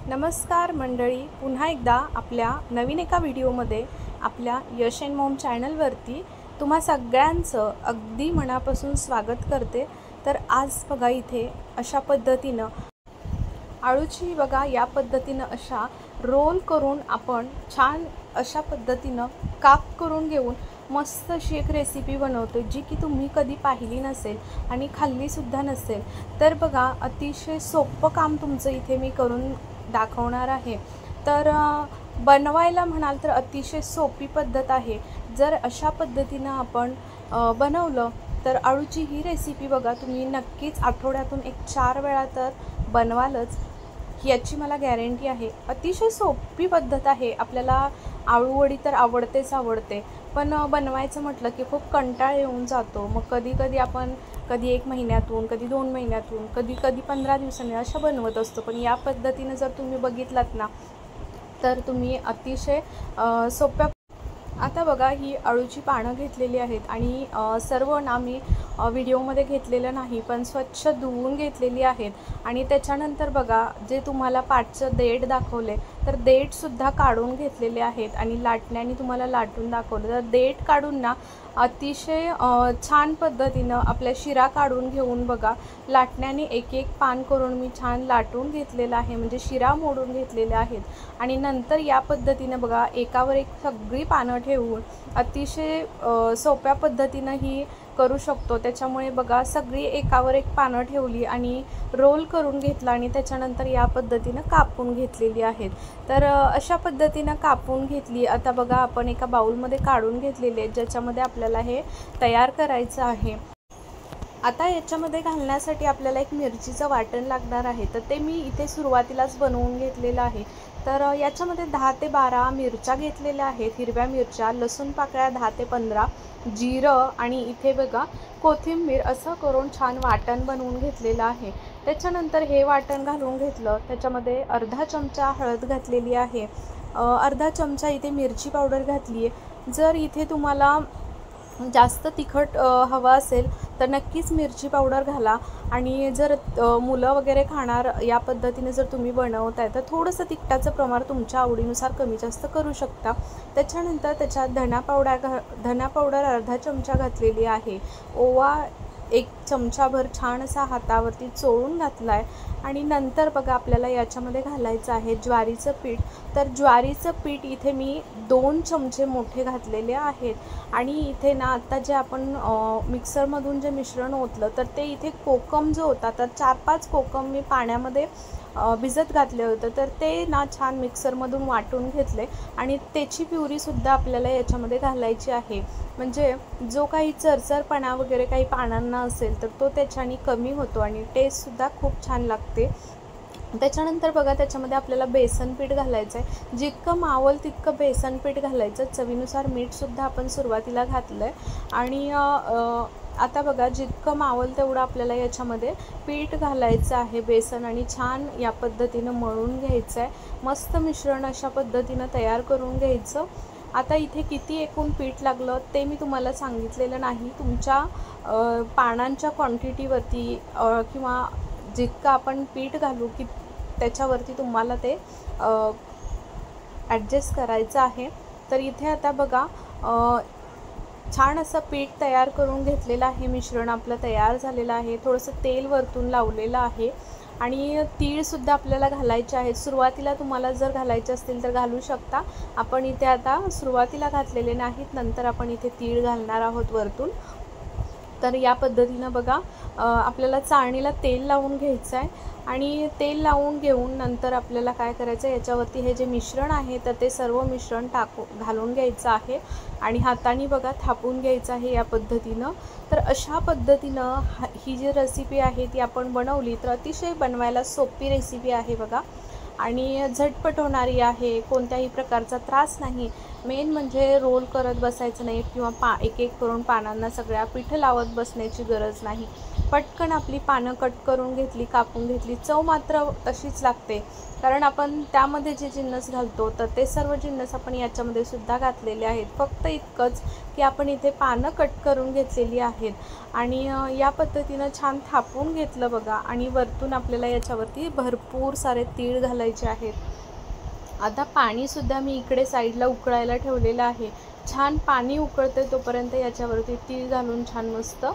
नमस्कार मंडळी, पुन्हा एकदा आपल्या नवीन एका व्हिडिओमध्ये आपल्या यश अँड मॉम चॅनलवरती तुम्हा सगळ्यांचं अगदी मनापासून स्वागत करते। तर आज बघा इथे अशा पद्धतीनं आळूची बघा या पद्धतीनं अशा रोल करून आपण छान अशा पद्धतीनं काप करून घेऊन मस्त अशी एक रेसिपी बनवतो, जी की तुम्ही कधी पाहिली नसेल आणि खाल्लीसुद्धा नसेल। तर बघा अतिशय सोपं काम तुमचं इथे मी करून दाखवणार आहे। तर बनवायला म्हणाल तर अतिशय सोपी पद्धत आहे। जर अशा पद्धतीनं आपण बनवलं तर आळूची ही रेसिपी बघा तुम्ही नक्कीच आठवड्यातून एक 4 वेळा तर बनवालच, याची मला गॅरंटी आहे। अतिशय सोपी पद्धत आहे। आपल्याला आळूवडी तर आवडतेच आवडते, पण बनवायचं म्हटलं की खूप कंटाळ येऊन जातो। मग कधी आपण कधी 1 महिन्यातून, कधी 2 महिन्यातून, कधी 15 दिवसांनी अशा बनवत असतो। पण या पद्धतीने जर तुम्ही बघितलात ना तर तुम्ही अतिशय सोप्या आता बघा ही आळूची पानं घेतलेली आहेत आणि सर्व ना मी व्हिडिओमध्ये घेतलेलं नाही, पण स्वच्छ धुवून घेतलेली आहेत। आणि त्याच्यानंतर बघा जे तुम्हाला पाठचं देठ दाखवले तर देठसुद्धा काढून घेतलेले आहेत आणि लाटण्याने तुम्हाला लाटून दाखवलं। तर देठ काढून ना अतिशय छान पद्धतीनं आपल्या शिरा काढून घेऊन बघा लाटण्याने एक एक पान करून मी छान लाटून घेतलेलं आहे, म्हणजे शिरा मोडून घेतलेले आहेत। आणि नंतर या पद्धतीनं बघा एकावर एक सगळी पानं ठेवून अतिशय सोप्या पद्धतीनं ही करू शकतो। त्याच्यामुळे बघा सगळी एकावर एक पानं ठेवली आणि रोल करून घेतला आणि त्याच्यानंतर या पद्धतीनं कापून घेतलेली आहेत। तर अशा पद्धतीनं कापून घेतली। आता बघा आपण एका बाउलमध्ये काढून घेतलेले आहेत, ज्याच्यामध्ये आपल्याला हे तयार करायचं आहे। आता याच्यामध्ये घालण्यासाठी आपल्याला एक मिरचीचं वाटण लागणार आहे, तर ते मी इथे सुरुवातीलाच बनवून घेतलेलं आहे। तर याच्यामध्ये 10 ते 12 मिरच्या घेतलेल्या आहेत, हिरव्या मिरच्या, लसूण पाकळ्या 10 ते 15, जिरं आणि इथे बघा कोथिंबीर, असं करून छान वाटण बनवून घेतलेलं आहे। त्याच्यानंतर हे वाटण घालून घेतलं, त्याच्यामध्ये अर्धा चमचा हळद घातलेली आहे, अर्धा चमचा इथे मिरची पावडर घातली आहे। जर इथे तुम्हाला जास्त तिखट हवा असेल तर नक्कीच मिरची पावडर घाला। आणि जर मुलं वगैरे खाणार या पद्धतीने जर तुम्ही बनवताय तर थोडंसं तिखटाचं प्रमाण तुमच्या आवडीनुसार कमी जास्त करू शकता। त्याच्यानंतर त्याच्यात धना पावडर अर्धा चमचा घातलेली आहे, ओवा 1 चमचाभर छान असा हातावरती चोळून घातला आहे। आणि नंतर बघा आपल्याला याच्यामध्ये घालायचं आहे ज्वारीचं पीठ। तर ज्वारीचं पीठ इथे मी 2 चमचे मोठे घातलेले आहेत। आणि इथे ना आता जे आपण मिक्सरमधून जे मिश्रण ओतलं तर ते इथे कोकम जो होता तर 4-5 कोकम मी पाण्यामध्ये भिजत घातले होते, तर ते ना छान मिक्सरमधून वाटून घेतले आणि त्याची प्युरीसुद्धा आपल्याला याच्यामध्ये घालायची आहे। म्हणजे जो काही चरचरपणा वगैरे काही पानांना असेल तर तो त्याच्याने कमी होतो आणि टेस्टसुद्धा खूप छान लागते। त्याच्यानंतर बघा त्याच्यामध्ये आपल्याला बेसन पीठ घालायचं आहे, जितकं मावल तितकं बेसन पीठ घालायचं। चवीनुसार मीठसुद्धा आपण सुरुवातीला घातलं आहे। आणि आता बघा जितकं मावल तेवढं आपल्याला याच्यामध्ये पीठ घालायचं आहे बेसन, आणि छान या पद्धतीनं मळून घ्यायचं आहे। मस्त मिश्रण अशा पद्धतीनं तयार करून घ्यायचं। आता इथे किती एकूण पीठ लागलं ते मी तुम्हाला सांगितलेलं नाही, तुमच्या पानांच्या क्वांटिटीवरती किंवा जितकं आपण पीठ घालू की त्याच्यावरती तुम्हाला ते ॲडजस्ट करायचं आहे। तर इथे आता बघा छान असं पीठ तयार करून घेतलेलं आहे, मिश्रण आपलं तयार झालेलं आहे। थोडंसं तेल वरतून लावलेलं आहे आणि तीळसुद्धा आपल्याला घालायचे आहेत। सुरुवातीला तुम्हाला जर घालायचे असतील तर घालू शकता, आपण इथे आता सुरुवातीला घातलेले नाहीत, नंतर आपण इथे तीळ घालणार आहोत वरतून। तर या पद्धतीनं बघा आपल्याला चाळणीला तेल लावून घ्यायचं आहे आणि तेल लावून घेऊन नंतर आपल्याला काय करायचं आहे, याच्यावरती हे जे मिश्रण आहे तर ते सर्व मिश्रण घालून घ्यायचं आहे आणि हाताने बघा थापून घ्यायचं आहे या पद्धतीनं। तर अशा पद्धतीनं ही जी रेसिपी आहे ती आपण बनवली तर अतिशय बनवायला सोपी रेसिपी आहे बघा, आणि झटपट होणारी आहे, कोणत्याही प्रकारचा त्रास नाही। मेन म्हणजे रोल करत बसायचं नाही किंवा एक एक करून पानांना सगळ्या पीठ लावत बसण्याची गरज नाही। पटकन आपली पानं कट करून घेतली, कापून घेतली. चव मात्र तशीच लागते, कारण आपण त्यामध्ये जे जिन्नस घालतो तर ते सर्व जिन्नस आपण याच्यामध्ये सुद्धा घातलेले आहेत. फक्त इतकंच की आपण इथे पानं कट करून घेतलेली आहेत आणि या पद्धतीनं छान थापून घेतलं बघा. आणि वरतून आपल्याला याच्यावरती भरपूर सारे तीळ घालायचे आहेत. आता पाणीसुद्धा मी इकडे साईडला उकळायला ठेवलेलं आहे. छान पाणी उकळते तोपर्यंत याच्यावरती तीळ घालून छान मस्त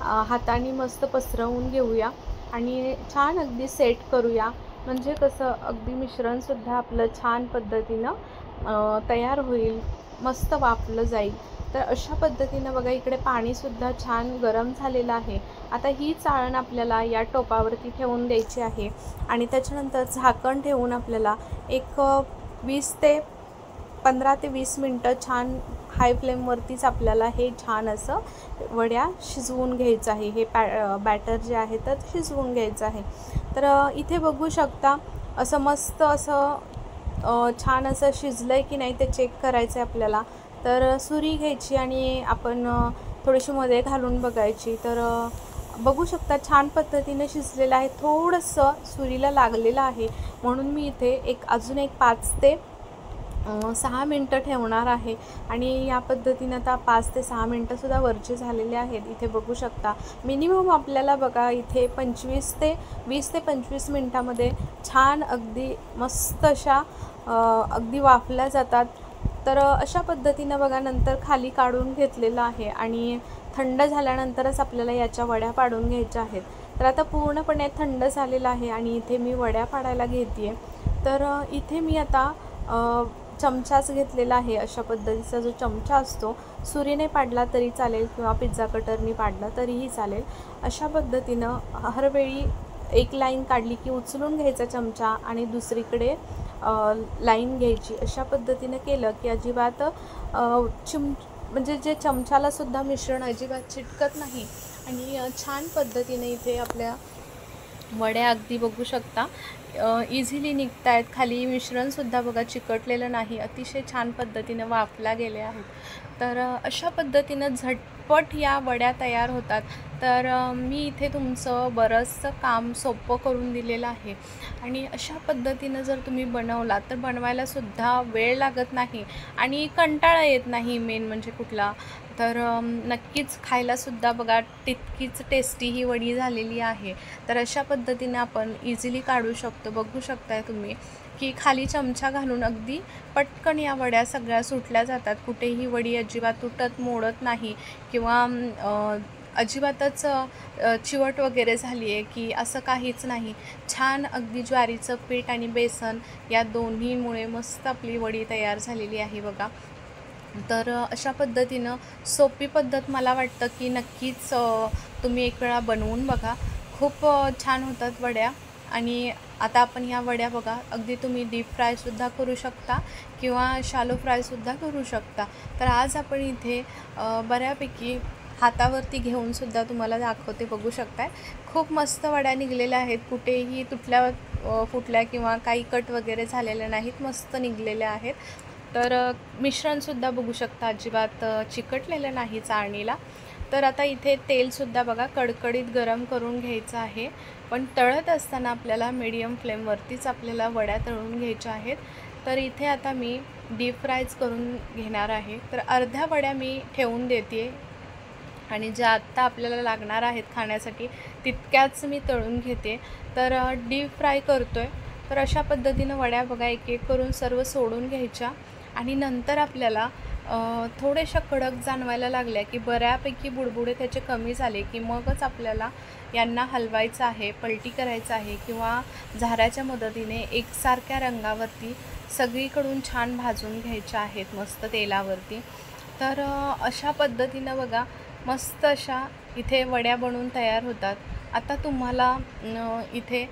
हाताने मस्त पसरवून घेऊया आणि छान अगदी सेट करूया. म्हणजे कसं अगदी मिश्रणसुद्धा आपलं छान पद्धतीनं तयार होईल, मस्त वाफलं जाईल. तर अशा पद्धतीनं बघा इकडे पाणीसुद्धा छान गरम झालेलं आहे. आता ही चाळण आपल्याला या टोपावरती ठेवून द्यायची आहे आणि त्याच्यानंतर झाकण ठेवून आपल्याला एक 15 ते 20 मिनटं छान हाय फ्लेमवरतीच आपल्याला हे छान असं वड्या शिजवून घ्यायचं आहे. हे बॅटर जे आहे तर शिजवून घ्यायचं आहे. तर इथे बघू शकता असं मस्त असं छान असं शिजलं आहे की नाही ते चेक करायचं आहे आपल्याला. तर सुरी घ्यायची आणि आपण थोडीशी मध्ये घालून बघायची. तर बघू शकता छान पद्धतीने शिजलेलं आहे. थोडंसं सुरीला लागलेलं आहे म्हणून मी इथे अजून एक 5 ते 6 मिनटं ठेवणार आहे. आणि या पद्धतीनं आता 5 ते 6 मिनटंसुद्धा वरचे झालेले आहेत. इथे बघू शकता मिनिमम आपल्याला बघा इथे 20 ते 25 मिनटामध्ये छान अगदी मस्त अशा अगदी वाफल्या जातात. तर अशा पद्धतीनं बघा नंतर खाली काढून घेतलेलं आहे आणि थंड झाल्यानंतरच आपल्याला याच्या वड्या पाडून घ्यायच्या आहेत. तर आता पूर्णपणे थंड झालेलं आहे आणि इथे मी वड्या पाडायला घेते आहे. तर इथे मी आता चमचाच घेतलेला आहे. अशा पद्धतीचा जो चमचा असतो, सुरीने पाडला तरी चालेल किंवा पिझ्झा कटरनी पाडला तरीही चालेल. अशा पद्धतीनं हरवेळी एक लाईन काढली की उचलून घ्यायचा चमचा आणि दुसरीकडे लाईन घ्यायची. अशा पद्धतीनं केलं की अजिबात म्हणजे जे चमचालासुद्धा मिश्रण अजिबात चिटकत नाही आणि छान पद्धतीने इथे आपल्या वड्या अगदी बघू शकता इझिली निघत आहेत. खाली मिश्रणसुद्धा बघा चिकटलेलं नाही, अतिशय छान पद्धतीनं वाफल्या गेल्या आहेत. तर अशा पद्धतीनं झटपट या वड्या तयार होतात. तर मी इथे तुमचं बरंचसं काम सोपं करून दिलेलं आहे आणि अशा पद्धतीनं जर तुम्ही बनवला तर बनवायलासुद्धा वेळ लागत नाही आणि कंटाळा येत नाही मेन म्हणजे कुठला. तर नक्कीच खायलासुद्धा बघा तितकीच टेस्टी ही वडी झालेली आहे. तर अशा पद्धतीने आपण इझिली काढू शकतो. बघू शकताय तुम्ही की खाली चमचा घालून अगदी पटकन या वड्या सगळ्या सुटल्या जातात. कुठेही वडी अजिबात तुटत मोडत नाही किंवा अजिबातच चिवट वगैरे झाली आहे की असं काहीच नाही. छान अगदी ज्वारीचं पीठ आणि बेसन या दोन्हीमुळे मस्त आपली वडी तयार झालेली आहे बघा. तर अशा पद्धतीनं सोपी पद्धत मला वाटतं की नक्कीच तुम्ही एक वेळा बनवून बघा. खूप छान होतात वड्या. आणि आता आपण ह्या वड्या बघा अगदी तुम्ही डीप फ्रायसुद्धा करू शकता किंवा शॅलो फ्रायसुद्धा करू शकता. तर आज आपण इथे बऱ्यापैकी हातावरती घेऊनसुद्धा तुम्हाला दाखवते. बघू शकताय खूप मस्त वड्या निघलेल्या आहेत. कुठेही फुटल्या किंवा काही कट वगैरे झालेल्या नाहीत, मस्त निघलेल्या आहेत. तर मिश्रणसुद्धा बघू शकता अजिबात चिकटलेलं नाही चाळणीला. तर आता इथे तेलसुद्धा बघा कडकडीत गरम करून घ्यायचं आहे. पण तळत असताना आपल्याला मीडियम फ्लेमवरतीच आपल्याला वड्या तळून घ्यायच्या आहेत. तर इथे आता मी डीप फ्रायज करून घेणार आहे. तर अर्ध्या वड्या मी ठेवून देते आणि ज्या आत्ता आपल्याला लागणार आहेत खाण्यासाठी तितक्याच मी तळून घेते. तर डीप फ्राय करतो आहे. तर अशा पद्धतीनं वड्या बघा एक एक करून सर्व सोडून घ्यायच्या आणि नंतर आपल्याला थोड्याशा कडक जाणवायला लागल्या की बऱ्यापैकी बुडबुडे त्याचे कमी झाले की मगच आपल्याला यांना हलवायचं आहे, पलटी करायचं आहे किंवा झाऱ्याच्या मदतीने एकसारख्या रंगावरती सगळीकडून छान भाजून घ्यायच्या आहेत मस्त तेलावरती. तर अशा पद्धतीनं बघा मस्त अशा इथे वड्या बनवून तयार होतात. आता तुम्हाला इथे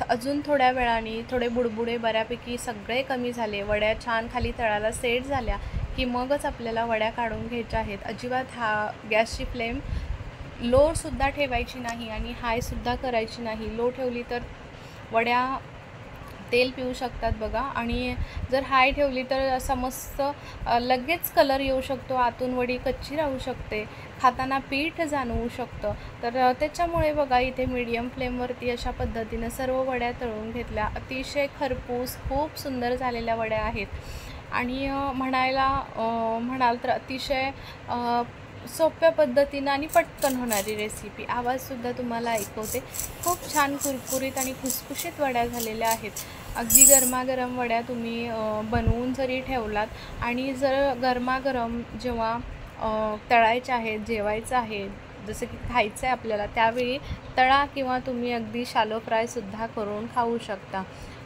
अजून थोड्या वेळाने थोडे बुडबुडे बऱ्यापैकी सगळे कमी झाले, वड्या छान खाली तळाला सेट झाल्या की मगच आपल्याला वड्या काढून घ्यायच्या आहेत. अजिबात गॅसची फ्लेम लोसुद्धा ठेवायची नाही आणि हायसुद्धा करायची नाही. लो ठेवली तर वड्या तेल पिऊ शकतात बघा। आणि जर हाय ठेवली तर असा मस्त लगेच कलर येऊ शकतो, आतून वडी कच्ची राहू शकते, खाताना पीठ जाणवू शकतं। तर त्याच्यामुळे बघा इथे मीडियम फ्लेमवरती अशा पद्धतीनं सर्व वड्या तळून घेतल्या। अतिशय खरपूस खूप सुंदर झालेल्या वड्या आहेत आणि म्हणाल तर अतिशय सोप्या पद्धतीनं आणि पटकन होणारी रेसिपी। आवाजसुद्धा तुम्हाला ऐकवते। खूप छान कुरकुरीत आणि खुसखुशीत वड्या झालेल्या आहेत। अगदी गरमागरम वड्या तुम्ही बनवून जरी ठेवलात आणि जर गरमागरम जेव्हा तळायच्या आहेत, जेवायचं आहे, जसं की खायचं आहे आपल्याला, त्यावेळी तळा किंवा तुम्ही अगदी शॅलो फ्रायसुद्धा करून खाऊ शकता।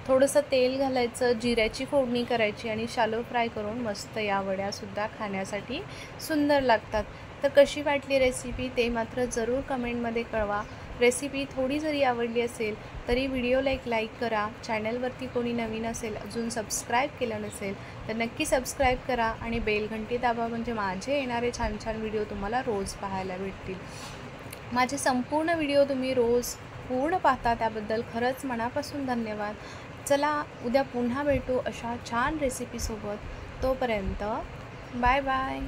थोडंसं तेल घालायचं, जिऱ्याची फोडणी करायची आणि शॅलो फ्राय करून मस्त या वड्यासुद्धा खाण्यासाठी सुंदर लागतात। तर कशी वाटली रेसिपी ते मात्र ज़रूर कमेंटमध्ये कळवा। रेसिपी थोडी जरी आवडली असेल तरी व्हिडिओला एक लाईक करा। चॅनलवरती कोणी नवीन असेल, अजून सबस्क्राईब केलं नसेल तर नक्की सबस्क्राईब करा आणि बेल घंटी दाबा, म्हणजे माझे येणारे छान छान व्हिडिओ तुम्हाला रोज पाहायला भेटतील। माझे संपूर्ण व्हिडिओ तुम्ही रोज पूर्ण पाहता त्याबद्दल खरंच मनापासून धन्यवाद। चला उद्या पुन्हा भेटू अशा छान रेसिपीसोबत। तोपर्यंत बाय बाय।